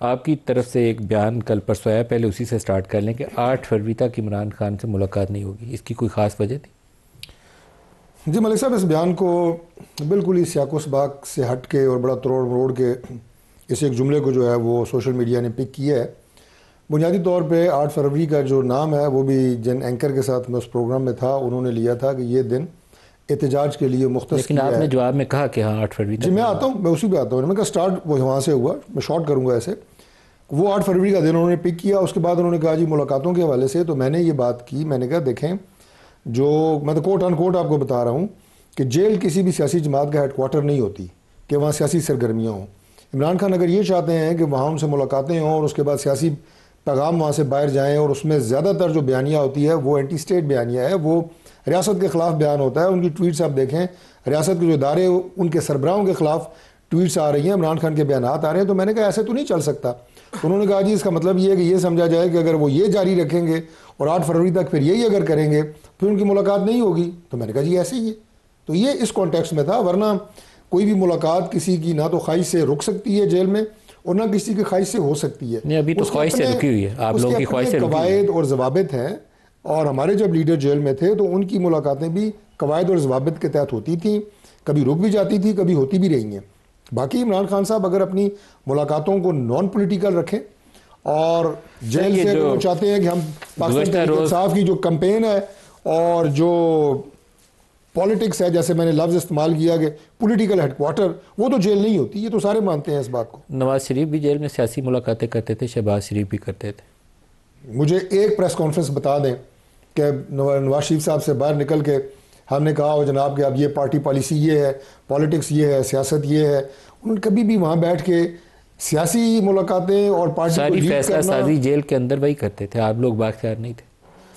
आपकी तरफ से एक बयान कल परसों आया, पहले उसी से स्टार्ट कर लें कि 8 फरवरी तक इमरान खान से मुलाकात नहीं होगी। इसकी कोई ख़ास वजह थी? जी मलिक साहब, इस बयान को बिल्कुल ही सियाको सबाक से हट के और बड़ा तरोड़ मरोड़ के इस एक जुमले को जो है वो सोशल मीडिया ने पिक किया है। बुनियादी तौर पे 8 फरवरी का जो नाम है वो भी जिन एंकर के साथ मैं उस प्रोग्राम में था उन्होंने लिया था कि ये दिन एहतजाज के लिए मुख्तस लेकिन किया आपने है। जवाब में कहा कि हाँ 8 फरवरी जी तक मैं नहीं आता होगा। हूँ, मैं उसी पे आता हूँ। मैं कहा स्टार्ट वो वहाँ से हुआ, मैं शॉर्ट करूँगा ऐसे। वो 8 फरवरी का दिन उन्होंने पिक किया। उसके बाद उन्होंने कहा जी मुलाकातों के हवाले से, तो मैंने ये बात की। मैंने कहा देखें, जो मैं तो कोट अनकोट आपको बता रहा हूँ कि जेल किसी भी सियासी जमात का हेडक्वार्टर नहीं होती कि वहाँ सियासी सरगर्मियाँ हों। इमरान खान अगर ये चाहते हैं कि वहाँ उनसे मुलाकातें हों और उसके बाद सियासी पैगाम वहाँ से बाहर जाएँ, और उसमें ज़्यादातर जो बयानिया होती है वो एंटी स्टेट बयानिया है, वो रियासत के ख़िलाफ़ बयान होता है। उनकी ट्वीट्स आप देखें, रियासत के जो इदारे उनके सरबराहों के ख़िलाफ़ ट्वीट्स आ रही हैं, इमरान खान के बयान आ रहे हैं। तो मैंने कहा ऐसे तो नहीं चल सकता। तो उन्होंने कहा जी इसका मतलब ये है कि ये समझा जाए कि अगर वो ये जारी रखेंगे और 8 फरवरी तक फिर यही अगर करेंगे फिर उनकी मुलाकात नहीं होगी। तो मैंने कहा जी ऐसे ही है। तो ये इस कॉन्टेक्स्ट में था, वरना कोई भी मुलाकात किसी की ना तो ख्वाहिश से रुक सकती है जेल में और ना किसी की ख्वाहिश से हो सकती है। नहीं, अभी तो ख्वाहिश से रुकी हुई है, आप लोगों की ख्वाहिश से रुकी हुई है। कवायद और जवाबित हैं, और हमारे जब लीडर जेल में थे तो उनकी मुलाकातें भी कवायद और जवाबित के तहत होती थी। कभी रुक भी जाती थी, कभी होती भी रही हैं। बाकी इमरान खान साहब अगर अपनी मुलाकातों को नॉन पॉलिटिकल रखें और जेल ये से अगर जो वो चाहते हैं कि हम पाकिस्तान तहरीक इंसाफ की जो कैंपेन है और जो पॉलिटिक्स है, जैसे मैंने लफ्ज़ इस्तेमाल किया कि पॉलिटिकल हेडक्वार्टर, वो तो जेल नहीं होती। ये तो सारे मानते हैं इस बात को। नवाज शरीफ भी जेल में सियासी मुलाकातें करते थे, शहबाज शरीफ भी करते थे। मुझे एक प्रेस कॉन्फ्रेंस बता दें कि नवाज शरीफ साहब से बाहर निकल के हमने कहा हो जनाब कि अब ये पार्टी पॉलिसी ये है, पॉलिटिक्स ये है, सियासत ये है। उन्होंने कभी भी वहाँ बैठ के सियासी मुलाकातें और पार्टी को सारी लीड फैसला करना। साजी जेल के अंदर वही करते थे, आप लोग बाख्तियार नहीं थे,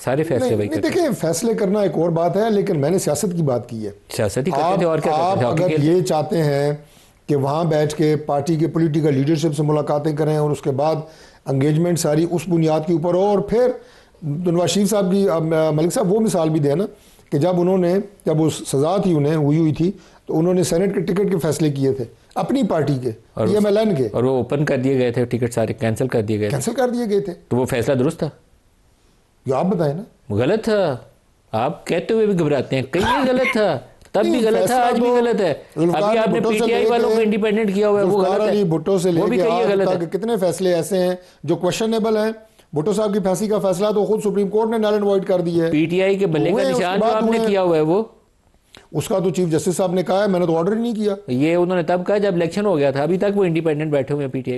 सारे फैसले नहीं वही नहीं, करते थे। देखिए फैसले करना एक और बात है, लेकिन मैंने सियासत की बात की है। सियासत ही करते थे और क्या करते थे, आप हॉकी अगर खेलते ये चाहते हैं कि वहाँ बैठ के पार्टी के पॉलिटिकल लीडरशिप से मुलाकातें करें और उसके बाद एंगेजमेंट सारी उस बुनियाद के ऊपर हो, और फिर नवाज शरीफ साहब की मलिक साहब वो मिसाल भी देना कि जब वो सज़ा थी उन्हें हुई थी तो उन्होंने सेनेट के टिकट के फैसले किए थे अपनी पार्टी के, PMLN के, और वो ओपन कर दिए गए थे, टिकट सारे कैंसिल कर दिए गए थे। कैंसिल कर दिए गए थे। तो वो फैसला दुरुस्त था? ये आप बताएं ना। गलत था? आप कहते हुए भी घबराते हैं, कहीं ये गलत था, तब भी गलत था, आज भी गलत है। अभी आपने PTI वालों को इंडिपेंडेंट किया हुआ है, वो गलत है। भुट्टो से वो भी लेके कहिए आज गलत तक है। कितने फैसले ऐसे हैं जो क्वेश्चनेबल हैं। भुट्टो साहब की फांसी का फैसला तो खुद सुप्रीम कोर्ट ने नल एंड वॉइड कर दिया है। PTI के बल्ले का निशान जो आपने किया हुआ है वो, उसका तो चीफ जस्टिस साहब ने कहा है, मैंने तो ऑर्डर ही नहीं किया। ये उन्होंने तब कहा जब इलेक्शन हो गया था, अभी तक वो इंडिपेंडेंट बैठे हुए हैं PTI।